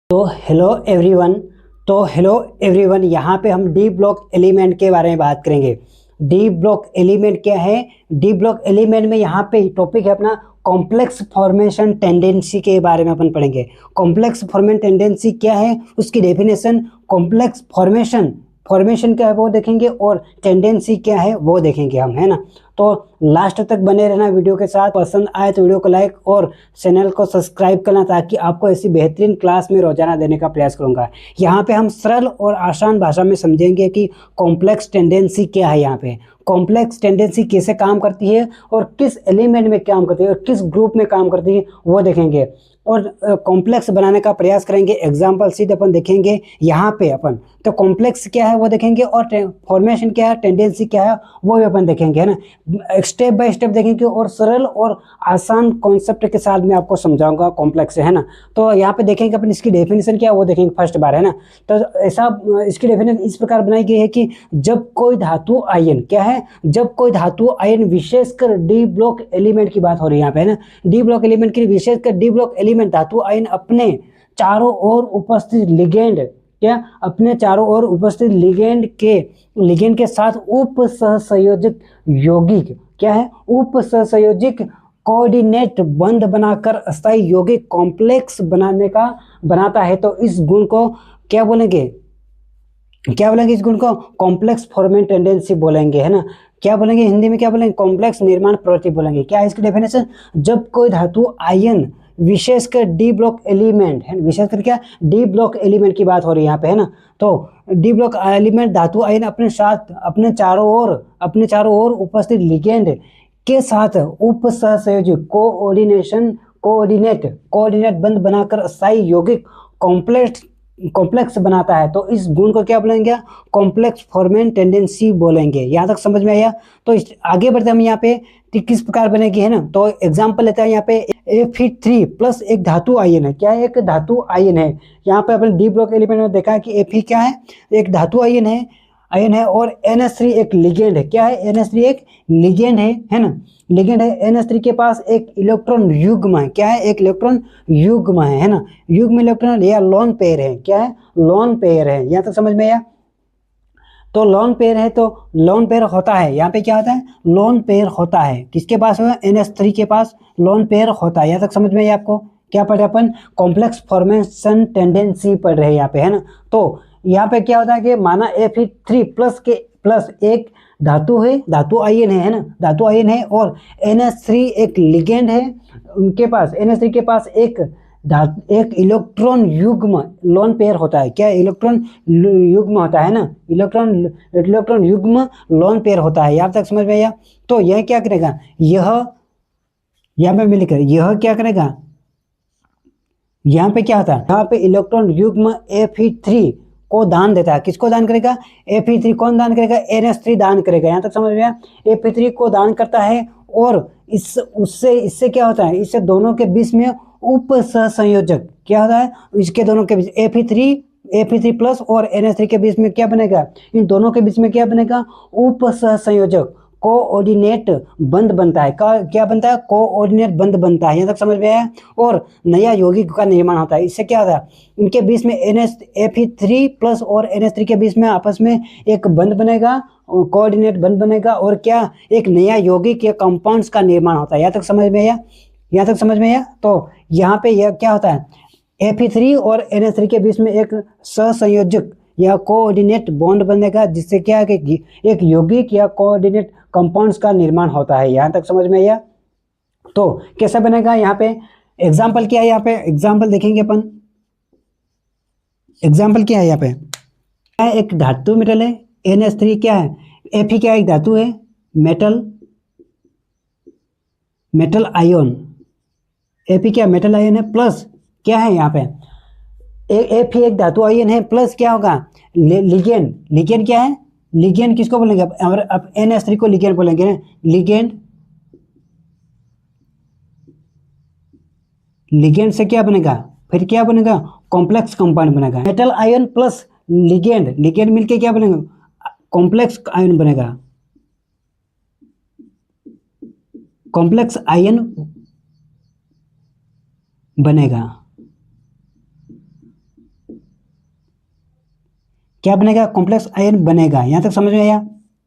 तो hello everyone यहाँ पे हम डी ब्लॉक एलिमेंट के बारे में बात करेंगे। डी ब्लॉक एलिमेंट क्या है? डी ब्लॉक एलिमेंट में यहाँ पे टॉपिक है अपना कॉम्प्लेक्स फॉर्मेशन टेंडेंसी के बारे में अपन पढ़ेंगे। कॉम्प्लेक्स फॉर्मेशन टेंडेंसी क्या है, उसकी डेफिनेशन, कॉम्प्लेक्स फॉर्मेशन क्या है वो देखेंगे और टेंडेंसी क्या है वो देखेंगे हम, है ना। तो लास्ट तक बने रहना वीडियो के साथ। पसंद आए तो वीडियो को लाइक और चैनल को सब्सक्राइब करना, ताकि आपको ऐसी बेहतरीन क्लास में रोजाना देने का प्रयास करूंगा। यहाँ पे हम सरल और आसान भाषा में समझेंगे कि कॉम्प्लेक्स टेंडेंसी क्या है। यहाँ पे कॉम्प्लेक्स टेंडेंसी कैसे काम करती है और किस एलिमेंट में काम करती है और किस ग्रुप में काम करती है वो देखेंगे और कॉम्प्लेक्स बनाने का प्रयास करेंगे। एग्जाम्पल सीधे अपन देखेंगे यहाँ पे अपन। तो कॉम्प्लेक्स क्या है वो देखेंगे और फॉर्मेशन क्या है, टेंडेंसी क्या है वो भी अपन देखेंगे, है ना। स्टेप बाय स्टेप देखेंगे और सरल और आसान कॉन्सेप्ट के साथ मैं आपको समझाऊंगा कॉम्प्लेक्स, है ना। तो यहाँ पे देखेंगे अपन इसकी डेफिनेशन क्या है वो देखेंगे फर्स्ट बार, है ना। तो ऐसा इसकी डेफिनेशन इस प्रकार बनाई गई है कि जब कोई धातु आयन क्या है, जब कोई धातु आयन, विशेषकर डी ब्लॉक एलिमेंट की बात हो रही है यहाँ पे, है ना। डी ब्लॉक एलिमेंट की विशेषकर डी ब्लॉक एलिमेंट धातु आयन अपने चारों ओर उपस्थित लिगेंड क्या, अपने चारों ओर उपस्थित लिगेंड के साथ उप सहसंयोजक यौगिक क्या है, उप सहसंयोजक कोऑर्डिनेट बंध बनाकर अस्थायी यौगिक कॉम्प्लेक्स बनाता है। तो इस गुण को क्या बोलेंगे, इस गुण को कॉम्प्लेक्स फॉर्मेशन टेंडेंसी बोलेंगे, है ना। क्या बोलेंगे हिंदी में, क्या बोलेंगे, कॉम्प्लेक्स निर्माण प्रवृत्ति बोलेंगे। क्या है इसकी डेफिनेशन? जब कोई धातु आयन, विशेषकर डी ब्लॉक एलिमेंट है, विशेषकर क्या, डी ब्लॉक एलिमेंट की बात हो रही है यहाँ पे, है ना। तो डी ब्लॉक एलिमेंट धातु आयन अपने साथ अपने चारों ओर उपस्थित लिगेंड के साथ उप सहसंयोजक कोऑर्डिनेट बंध बनाकर अस्थायी यौगिक कॉम्प्लेक्स बनाता है। तो इस गुण को क्या बोलेंगे, कॉम्प्लेक्स फॉर्मेशन टेंडेंसी बोलेंगे। यहाँ तक समझ में आया? तो आगे बढ़ते हम यहाँ पे किस प्रकार बनेगी, है ना। तो एग्जांपल लेते हैं यहाँ पे Fe3 प्लस एक धातु आयन है। क्या है? एक धातु आयन है। यहाँ पे अपन डी ब्लॉक एलिमेंट में देखा है कि Fe क्या है, एक धातु आयन है और NH3 एक लिगेंड है। क्या है? NH3 एक लिगेंड है ना। लिगेंड है। NH3 के पास एक इलेक्ट्रॉन युग्म है। क्या है? एक इलेक्ट्रॉन युग्म है ना। युग्म इलेक्ट्रॉन या लोन पेयर है। क्या है? लोन पेयर है। यहाँ तक समझ में आया? तो लोन पेयर है, तो लोन पेयर होता है, यहाँ पे क्या होता है, लोन पेयर होता है। किसके पास होगा? NH3 के पास लोन पेयर होता है। यहाँ तक समझ में आया आपको? क्या पढ़े अपन? कॉम्प्लेक्स फॉर्मेशन टेंडेंसी पढ़ रहे हैं यहाँ पे, है ना। तो यहाँ पे क्या होता है कि माना Fe3 प्लस एक धातु है, धातु आयन है ना, धातु आयन है और NH3 एक लिगेंड है। उनके पास NH3 के पास एक इलेक्ट्रॉन युग्म लोन पेयर होता है। क्या इलेक्ट्रॉन युग्म होता है ना, इलेक्ट्रॉन युग्म लोन पेयर होता है। यहाँ तक समझ में आया? तो यह क्या करेगा, यह यहाँ पे मिलकर यह क्या करेगा, यहाँ पे क्या होता है, यहाँ पे इलेक्ट्रॉन युग्म Fe3 को दान देता है। किसको दान करेगा? Fe3 कौन दान करेगा? NH3 दान करेगा। यहाँ तक समझ में आया? Fe3 को दान करता है और इससे क्या होता है, इससे दोनों के बीच में उप सहसंयोजक क्या होता है, इसके दोनों के बीच Fe3 प्लस और NH3 के बीच में क्या बनेगा, इन दोनों के बीच में क्या बनेगा, उप सहसंयोजक कोऑर्डिनेट बंध बनता है। क्या बनता है? कोऑर्डिनेट बंध बनता है। यहाँ तक समझ में आया? और नया यौगिक का निर्माण होता है। इससे क्या होता है, इनके बीच में Fe3 प्लस और NH3 के बीच में आपस में एक बंध बनेगा, कोऑर्डिनेट बंध बनेगा और क्या, एक नया यौगिक या कंपाउंड्स का निर्माण होता है। यहाँ तक समझ में आया? यहाँ तक समझ में आया? तो यहाँ पे यह क्या होता है, Fe3 और NH3 के बीच में एक सहसंयोजक या कोऑर्डिनेट बॉन्ड बनेगा, जिससे क्या है कि एक यौगिक या कोऑर्डिनेट कंपाउंड्स का निर्माण होता है। यहाँ तक समझ में आया? तो कैसा बनेगा, यहाँ पे एग्जाम्पल क्या है, यहाँ पे एग्जाम्पल देखेंगे अपन। एग्जाम्पल क्या है यहाँ पे, एक धातु मेटल है, NH3 क्या है, Fe क्या एक धातु है, मेटल आयन, Fe क्या मेटल आयन है, प्लस क्या है यहाँ पे Fe एक धातु आयन है, प्लस क्या होगा, लिगेंड क्या है, लिगेंड किसको बोलेंगे, अब NH3 को लिगेंड बोलेंगे ना, लिगेंड से क्या बनेगा, फिर क्या बनेगा, कॉम्प्लेक्स कंपाउंड बनेगा। मेटल आयन प्लस लिगेंड मिलके क्या बनेगा, कॉम्प्लेक्स आयन बनेगा, कॉम्प्लेक्स आयन बनेगा। क्या बनेगा, कॉम्प्लेक्स आयन बनेगा। यहाँ तक समझ में आया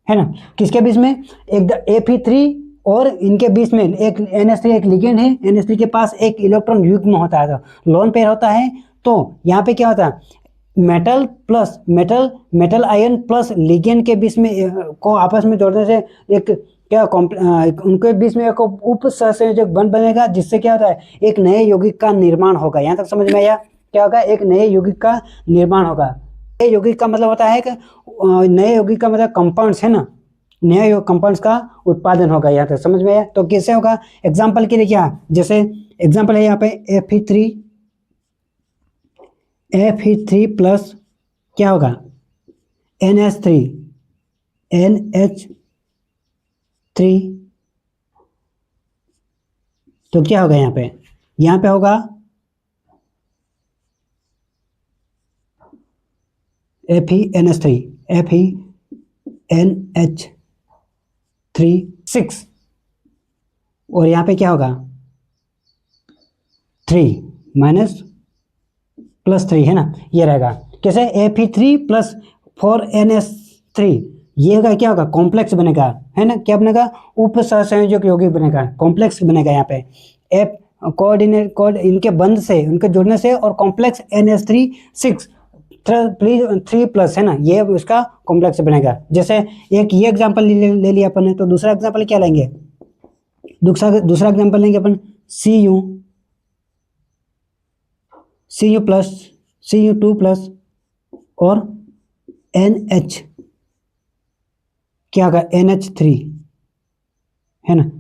है ना। किसके बीच में, एक Fe3 और इनके बीच में एक NH3 एक लिगेंड है, NH3 के पास एक इलेक्ट्रॉन युग्म होता है, तो लोन पेयर होता है। तो यहाँ पे क्या होता है, metal plus metal ion plus ligand के बीच में को आपस में जोड़ने से एक क्या उनके बीच में एक उप सहसंयोजक बंध बनेगा, जिससे क्या होता है, एक नए यौगिक का निर्माण होगा। यहाँ तक समझ में आया, क्या होगा, एक नए यौगिक का निर्माण होगा। नए यौगिक का मतलब होता है कि नए यौगिक का मतलब कंपाउंड्स है ना, नए कंपाउंड्स का उत्पादन होगा। यहाँ तक समझ में आया। तो कैसे होगा, एग्जाम्पल के लिए क्या, जैसे एग्जाम्पल है यहाँ पे Fe3 प्लस क्या होगा, NH3 तो क्या होगा, यहाँ पे होगा FeNH3 और यहाँ पे क्या होगा 3 माइनस प्लस 3 है ना, ये रहेगा। कैसे, Fe3 प्लस 4NH3 ये होगा, क्या होगा, कॉम्प्लेक्स बनेगा, है ना। क्या बनेगा, उप सहसंयोजक यौगिक बनेगा, कॉम्प्लेक्स बनेगा। यहाँ पे F कोऑर्डिनेट इनके बंध से, उनके जुड़ने से, और कॉम्प्लेक्स NH3 प्लस है ना, ये उसका कॉम्प्लेक्स बनेगा। जैसे एक ये एग्जांपल ले लिया अपन ने, तो दूसरा एग्जांपल क्या लेंगे, दूसरा एग्जांपल लेंगे अपन Cu2 प्लस और NH क्या होगा, NH3 है ना,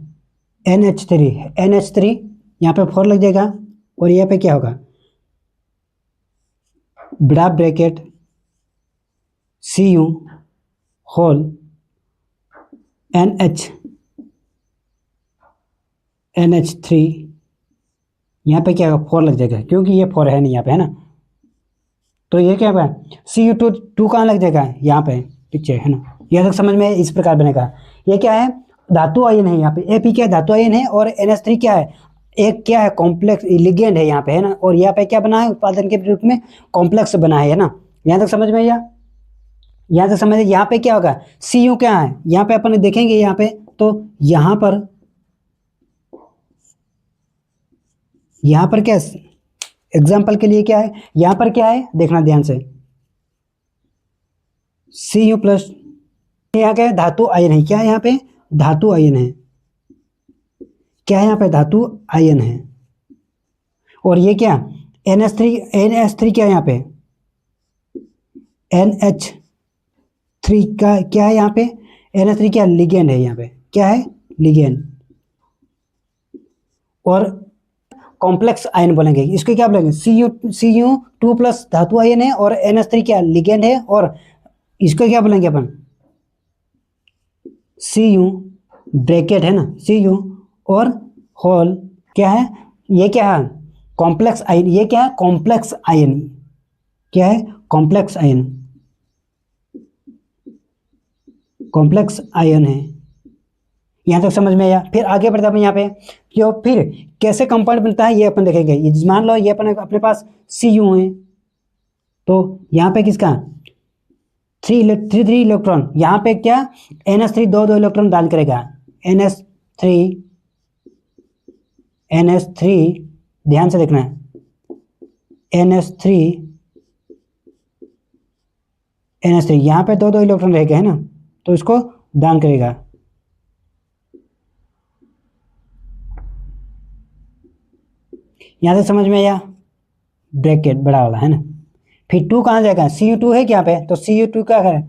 NH3 यहाँ पे 4 लग जाएगा, और यहाँ पे क्या होगा, बड़ा ब्रैकेट Cu होल NH3 यहाँ पे क्या होगा, 4 लग जाएगा, क्योंकि ये 4 है नहीं यहाँ पे, है ना। तो ये क्या होगा, Cu2 कहाँ लग जाएगा, यहाँ पे पीछे, है ना। यह तक समझ में इस प्रकार बनेगा। ये क्या है, धातु आयन है, यहाँ पे Fe क्या धातु आयन है, और NH3 क्या है, एक क्या है, कॉम्प्लेक्स लिगेंड है यहाँ पे, है ना। और यहाँ पे क्या बना है, उत्पादन के रूप में कॉम्प्लेक्स बना है ना। यहाँ तक समझ में आया, यहाँ तक समझ। यहाँ पे क्या होगा, Cu क्या है, यहाँ पे अपन देखेंगे यहाँ पे, तो यहाँ पर क्या एग्जाम्पल के लिए क्या है, यहाँ पर क्या है, देखना ध्यान से, Cu प्लस, यहाँ क्या है, धातु आयन है, क्या है यहाँ पे, धातु आयन है, क्या है यहाँ पे, धातु आयन है। और ये क्या, NH3 क्या है यहाँ पे, NH3 का क्या है यहाँ पे, NH3 क्या लिगेंड है, यहाँ पे क्या है, लिगेंड। और कॉम्प्लेक्स आयन बोलेंगे, इसको क्या बोलेंगे, Cu2 प्लस धातु आयन है, और NH3 क्या लिगेंड है, और इसको क्या बोलेंगे अपन, Cu ब्रैकेट है ना, Cu और होल क्या है, ये क्या है, कॉम्प्लेक्स आयन, ये क्या है, कॉम्प्लेक्स आयन, क्या है, कॉम्प्लेक्स आयन, कॉम्प्लेक्स आयन है। यहाँ तक समझ में आया। फिर आगे बढ़ते हैं यहाँ पे, जो फिर कैसे कंपाउंड बनता है ये अपन देखेंगे। ये मान लो ये अपन अपने पास Cu है, तो यहाँ पे किसका 3 इलेक्ट्रॉन, यहाँ पे क्या NH3 दो इलेक्ट्रॉन दान करेगा, NH3 ध्यान से देखना है, NH3 यहाँ पे दो इलेक्ट्रॉन रहेगा, है ना, तो इसको दान करेगा। यहाँ से समझ में आया, ब्रैकेट बड़ा वाला, है ना। फिर 2 कहाँ जाएगा, Cu2 है क्या पे, तो Cu2 क्या है,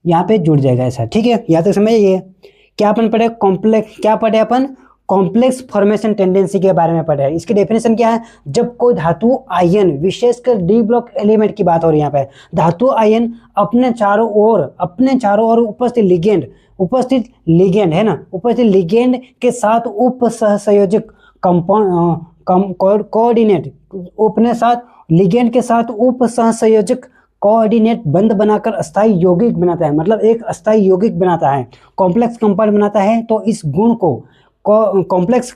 यहाँ पे जुड़ जाएगा ऐसा, ठीक है। यहाँ तक समझिए। क्या अपन पढ़े, कॉम्प्लेक्स फॉर्मेशन टेंडेंसी के बारे में पढ़े। इसकी डेफिनेशन क्या है, जब कोई धातु आयन, विशेषकर डी ब्लॉक एलिमेंट की बात हो रही है यहाँ पे, धातु आयन अपने चारों ओर उपस्थित लिगेंड है ना, उपस्थित लिगेंड के साथ उप सहसंयोजक कोऑर्डिनेट, अपने साथ लिगेंड के साथ उप सहसंयोजक कोऑर्डिनेट बंध बनाकर अस्थायी यौगिक बनाता है, मतलब एक अस्थायी यौगिक बनाता है, कॉम्प्लेक्स कंपाउंड बनाता है। तो इस गुण को कॉम्प्लेक्स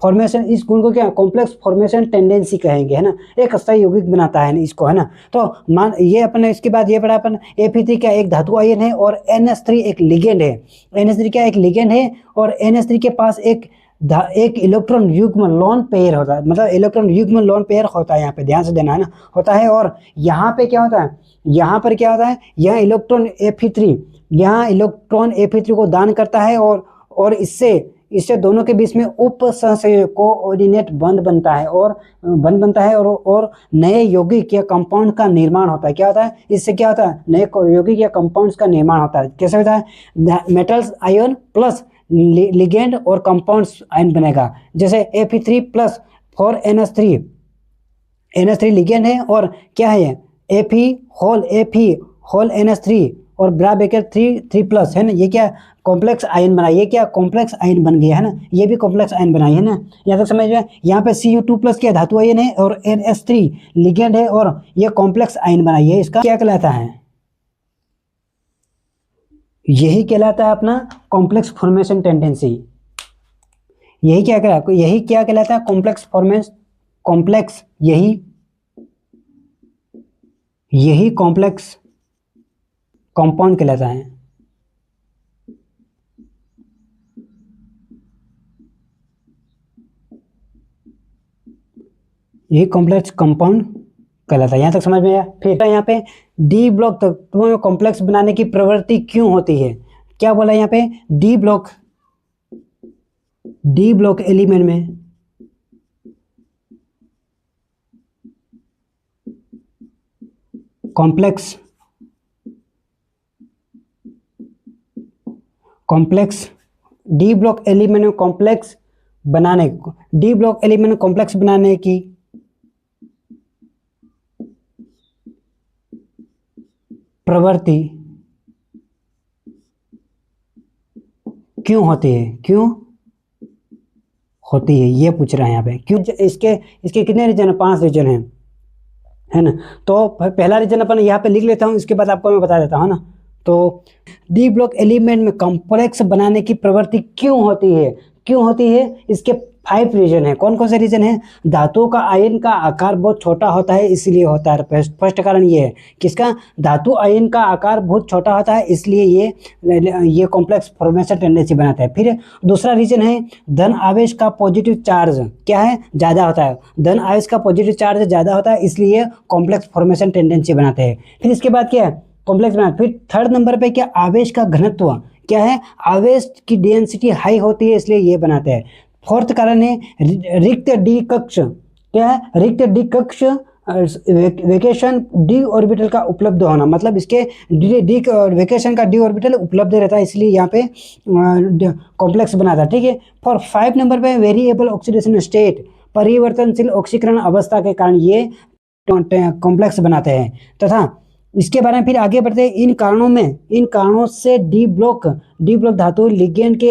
फॉर्मेशन, इस गुण को क्या कॉम्प्लेक्स फॉर्मेशन टेंडेंसी कहेंगे, है ना। एक अस्थायी यौगिक बनाता है इसको, है ना। तो मान ये अपन इसके बाद ये पढ़ा अपन Fe3 क्या एक धातु आयन है और NH3 एक लिगेंड है। NH3 क्या एक लिगेंड है और NH3 के पास एक इलेक्ट्रॉन युग्म लोन पेयर होता है, मतलब इलेक्ट्रॉन युग्म लोन पेयर होता है, यहाँ पे ध्यान से देना, है ना, होता है। और यहाँ पे क्या होता है, यहाँ पर क्या होता है, यहाँ इलेक्ट्रॉन Fe3 यहाँ इलेक्ट्रॉन Fe3 को दान करता है और इससे दोनों के बीच में उपसहसंयोजक कोऑर्डिनेट बंध बनता है और नए यौगिक या कंपाउंड का निर्माण होता है। क्या होता है, इससे क्या होता है, नए यौगिक या कंपाउंड्स का निर्माण होता है। कैसे होता है, मेटल्स आयन प्लस लिगेंड और कंपाउंड्स आयन बनेगा। जैसे Fe3 plus 4NH3, NH3 ligand है और क्या है Fe होल NH3 और ब्रैकेट 3 प्लस, है ना, ये क्या कॉम्प्लेक्स आयन बना, ये क्या कॉम्प्लेक्स आयन बन गया, है ना, ये भी कॉम्प्लेक्स आयन बनाई, है ना। यहाँ तक समझ में। यहाँ पे Cu2 प्लस क्या धातु आयन है और NH3 लिगेंड है और ये कॉम्प्लेक्स आयन बनाई है। इसका क्या कहलाता है, यही कहलाता है अपना कॉम्प्लेक्स फॉर्मेशन टेंडेंसी। यही क्या कहलाता है कॉम्प्लेक्स फॉर्मेशन, यही कॉम्प्लेक्स कंपाउंड कहलाता है। यही कॉम्प्लेक्स कंपाउंड कहलाता है। यहाँ तक समझ में आया। फिर यहाँ पे डी ब्लॉक तत्वों में कॉम्प्लेक्स बनाने की प्रवृत्ति क्यों होती है, क्या बोला यहाँ पे, डी ब्लॉक एलिमेंट में कॉम्प्लेक्स डी ब्लॉक एलिमेंट में कॉम्प्लेक्स बनाने की प्रवृत्ति क्यों होती है, ये पूछ रहा है यहाँ पे। क्यों, इसके कितने रीजन है, 5 रीजन है ना। तो पहला रीजन अपन यहाँ पे लिख लेता हूँ, इसके बाद आपको मैं बता देता हूँ ना। तो डी ब्लॉक एलिमेंट में कॉम्प्लेक्स बनाने की प्रवृत्ति क्यों होती है, इसके 5 रीजन है। कौन कौन से रीजन है, धातु का आयन का आकार बहुत छोटा होता है इसलिए होता है। फर्स्ट कारण ये है, किसका, धातु आयन का आकार बहुत छोटा होता है इसलिए ये कॉम्प्लेक्स फॉर्मेशन टेंडेंसी बनाता है। फिर दूसरा रीजन है धन आवेश का पॉजिटिव चार्ज क्या है, ज़्यादा होता है। धन आवेश का पॉजिटिव चार्ज ज़्यादा होता है इसलिए कॉम्प्लेक्स फॉर्मेशन टेंडेंसी बनाते हैं। फिर इसके बाद क्या है, कॉम्प्लेक्स बनाते। फिर थर्ड नंबर पे क्या, आवेश का घनत्व क्या है, आवेश की डेंसिटी हाई होती है इसलिए ये बनाते हैं। फोर्थ कारण है रिक्त डी कक्ष क्या है, रिक्त डी कक्ष वेकेशन डी ऑर्बिटल का उपलब्ध होना, मतलब इसके डी वेकेशन का डी ऑर्बिटल उपलब्ध रहता है इसलिए यहाँ पे कॉम्प्लेक्स बनाता है। ठीक है। फॉर 5 नंबर पे वेरिएबल ऑक्सीडेशन स्टेट, परिवर्तनशील ऑक्सीकरण अवस्था के कारण ये कॉम्प्लेक्स बनाते हैं। तथा इसके बारे में फिर आगे बढ़ते हैं। इन कारणों से डी ब्लॉक धातु लिगेंड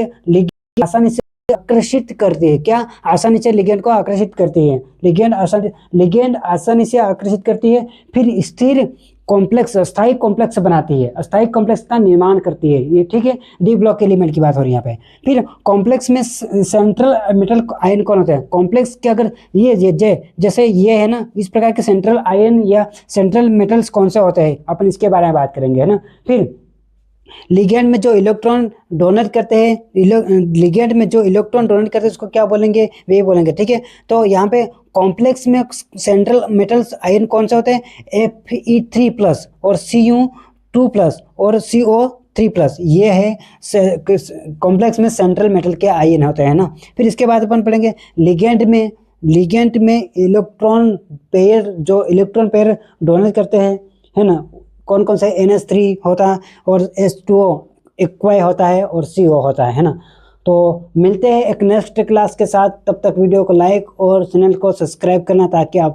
आसानी से आकर्षित करती है। क्या, आसानी से लिगेंड को आकर्षित करती है। लिगेंड आसानी से आकर्षित करती है। फिर स्थिर कॉम्प्लेक्स, अस्थायी कॉम्प्लेक्स बनाती है, अस्थायी कॉम्प्लेक्स का निर्माण करती है ये। ठीक है, डी ब्लॉक एलिमेंट की बात हो रही है यहाँ पे। फिर कॉम्प्लेक्स में सेंट्रल मेटल आयन कौन होता है, कॉम्प्लेक्स के अगर जैसे ये है ना, इस प्रकार के सेंट्रल आयन या सेंट्रल मेटल्स कौन से होते हैं, अपन इसके बारे में बात करेंगे, है ना। फिर लिगेंड में जो इलेक्ट्रॉन डोनेट करते हैं, उसको क्या बोलेंगे, वे बोलेंगे। ठीक है। तो यहाँ पे कॉम्प्लेक्स में सेंट्रल मेटल्स आयन कौन से होते हैं, Fe3 प्लस और Cu2 प्लस और CO3 प्लस, ये है कॉम्प्लेक्स में सेंट्रल मेटल के आयन होते हैं ना। फिर इसके बाद अपन पढ़ेंगे लिगेंड में इलेक्ट्रॉन पेयर डोनेट करते हैं, है ना। कौन कौन से, NH3 होता है और H2O एक्वाई होता है और CO होता है ना। तो मिलते हैं एक नेक्स्ट क्लास के साथ, तब तक वीडियो को लाइक और चैनल को सब्सक्राइब करना ताकि आप